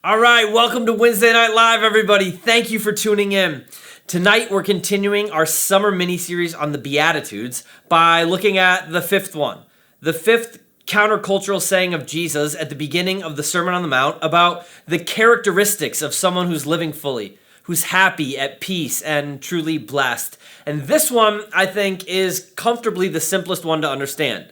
All right, welcome to Wednesday Night Live, everybody. Thank you for tuning in. Tonight, we're continuing our summer mini-series on the Beatitudes by looking at the fifth one. The fifth countercultural saying of Jesus at the beginning of the Sermon on the Mount about the characteristics of someone who's living fully, who's happy, at peace, and truly blessed. And this one, I think, is comfortably the simplest one to understand,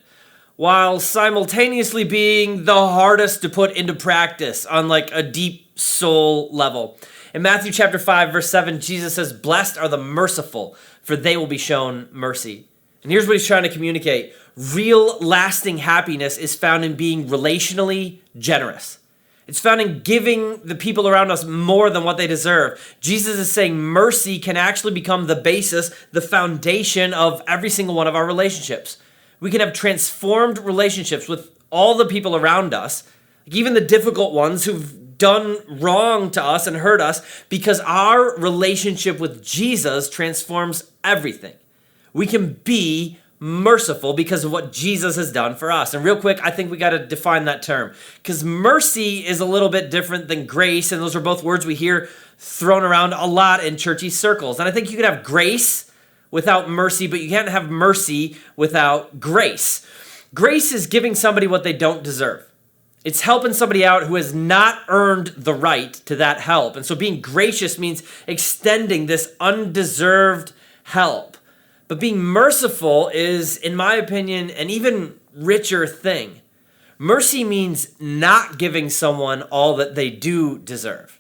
while simultaneously being the hardest to put into practice on like a deep soul level. In Matthew chapter 5, verse 7, Jesus says, "Blessed are the merciful, for they will be shown mercy." And here's what he's trying to communicate. Real lasting happiness is found in being relationally generous. It's found in giving the people around us more than what they deserve. Jesus is saying mercy can actually become the basis, the foundation of every single one of our relationships. We can have transformed relationships with all the people around us, even the difficult ones who've done wrong to us and hurt us, because our relationship with Jesus transforms everything. We can be merciful because of what Jesus has done for us. And real quick, I think we got to define that term, because mercy is a little bit different than grace, and those are both words we hear thrown around a lot in churchy circles. And I think you could have grace without mercy, but you can't have mercy without grace. Grace is giving somebody what they don't deserve. It's helping somebody out who has not earned the right to that help. And so being gracious means extending this undeserved help. But being merciful is, in my opinion, an even richer thing. Mercy means not giving someone all that they do deserve.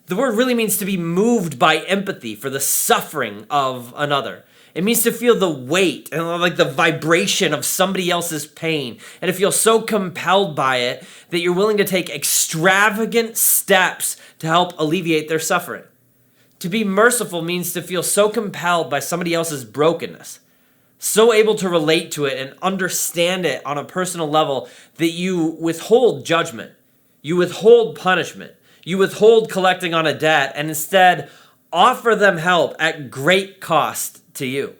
The word really means to be moved by empathy for the suffering of another. It means to feel the weight and like the vibration of somebody else's pain, and to feel so compelled by it that you're willing to take extravagant steps to help alleviate their suffering. To be merciful means to feel so compelled by somebody else's brokenness, so able to relate to it and understand it on a personal level that you withhold judgment, you withhold punishment, you withhold collecting on a debt, and instead offer them help at great cost to you.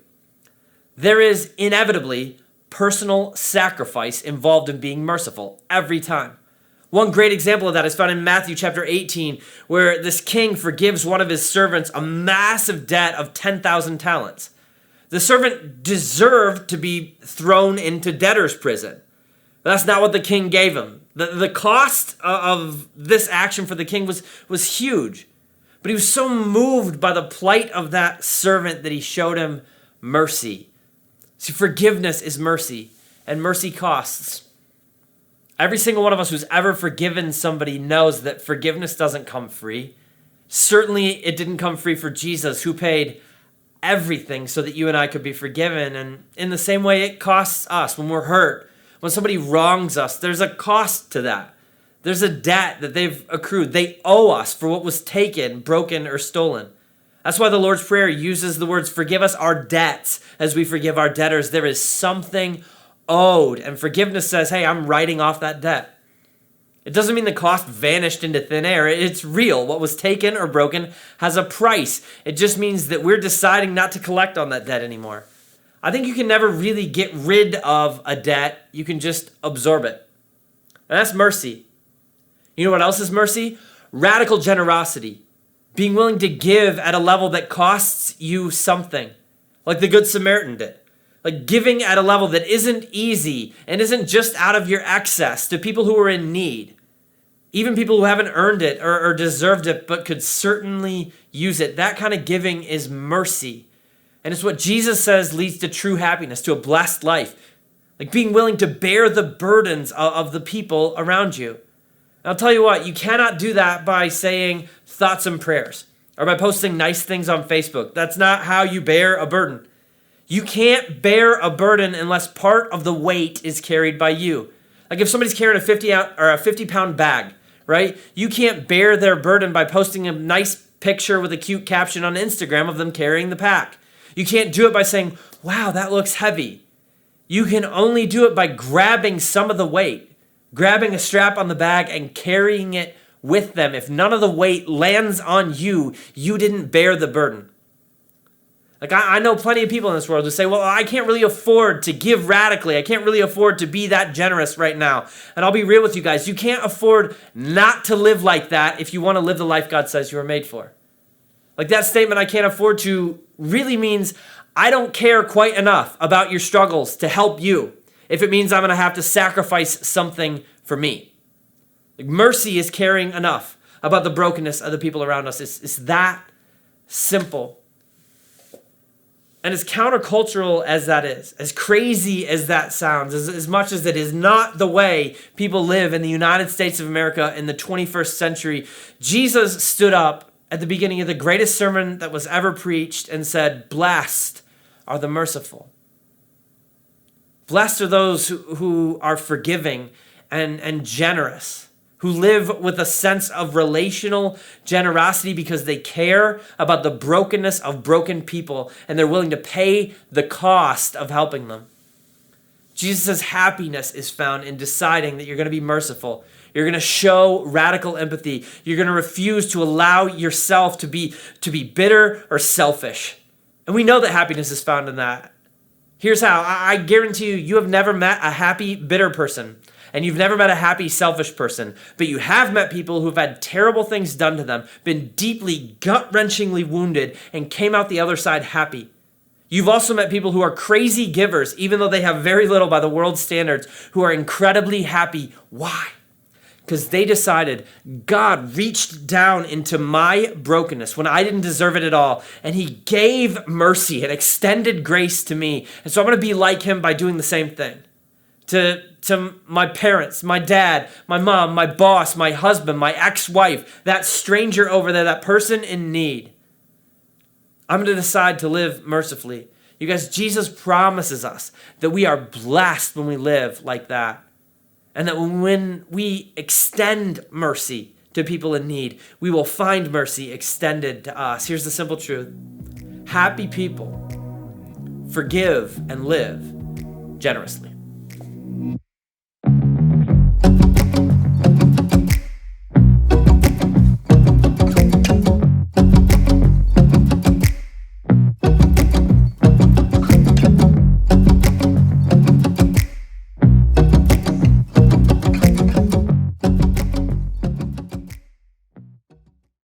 There is inevitably personal sacrifice involved in being merciful every time. One great example of that is found in Matthew chapter 18, where this king forgives one of his servants a massive debt of 10,000 talents. The servant deserved to be thrown into debtor's prison. But that's not what the king gave him. The cost of this action for the king was huge. But he was so moved by the plight of that servant that he showed him mercy. See, forgiveness is mercy, and mercy costs. Every single one of us who's ever forgiven somebody knows that forgiveness doesn't come free. Certainly, it didn't come free for Jesus, who paid everything so that you and I could be forgiven. And in the same way, it costs us when we're hurt. When somebody wrongs us, there's a cost to that. There's a debt that they've accrued. They owe us for what was taken, broken, or stolen. That's why the Lord's Prayer uses the words, "Forgive us our debts as we forgive our debtors." There is something owed, and forgiveness says, hey, I'm writing off that debt. It doesn't mean the cost vanished into thin air. It's real. What was taken or broken has a price. It just means that we're deciding not to collect on that debt anymore. I think you can never really get rid of a debt. You can just absorb it. And that's mercy. You know what else is mercy? Radical generosity. Being willing to give at a level that costs you something, like the Good Samaritan did. Like giving at a level that isn't easy and isn't just out of your excess to people who are in need. Even people who haven't earned it or deserved it, but could certainly use it. That kind of giving is mercy. And it's what Jesus says leads to true happiness, to a blessed life. Like being willing to bear the burdens of the people around you. I'll tell you what, you cannot do that by saying thoughts and prayers or by posting nice things on Facebook. That's not how you bear a burden. You can't bear a burden unless part of the weight is carried by you. Like if somebody's carrying a 50-pound bag, right? You can't bear their burden by posting a nice picture with a cute caption on Instagram of them carrying the pack. You can't do it by saying, wow, that looks heavy. You can only do it by grabbing some of the weight. Grabbing a strap on the bag and carrying it with them. If none of the weight lands on you, you didn't bear the burden. Like, I know plenty of people in this world who say, well, I can't really afford to give radically. I can't really afford to be that generous right now. And I'll be real with you guys. You can't afford not to live like that if you want to live the life God says you were made for. Like, that statement, I can't afford to, really means I don't care quite enough about your struggles to help you if it means I'm going to have to sacrifice something for me. Like, mercy is caring enough about the brokenness of the people around us. It's that simple. And as countercultural as that is, as crazy as that sounds, as much as it is not the way people live in the United States of America in the 21st century, Jesus stood up at the beginning of the greatest sermon that was ever preached and said, "Blessed are the merciful." Blessed are those who are forgiving and generous, who live with a sense of relational generosity because they care about the brokenness of broken people and they're willing to pay the cost of helping them. Jesus' happiness is found in deciding that you're going to be merciful. You're going to show radical empathy. You're going to refuse to allow yourself to be bitter or selfish. And we know that happiness is found in that. Here's how. I guarantee you have never met a happy, bitter person. And you've never met a happy, selfish person, but you have met people who've had terrible things done to them, been deeply, gut-wrenchingly wounded, and came out the other side happy. You've also met people who are crazy givers, even though they have very little by the world's standards, who are incredibly happy. Why? Because they decided God reached down into my brokenness when I didn't deserve it at all, and he gave mercy and extended grace to me. And so I'm going to be like him by doing the same thing. To my parents, my dad, my mom, my boss, my husband, my ex-wife, that stranger over there, that person in need. I'm going to decide to live mercifully. You guys, Jesus promises us that we are blessed when we live like that. And that when we extend mercy to people in need, we will find mercy extended to us. Here's the simple truth. Happy people forgive and live generously.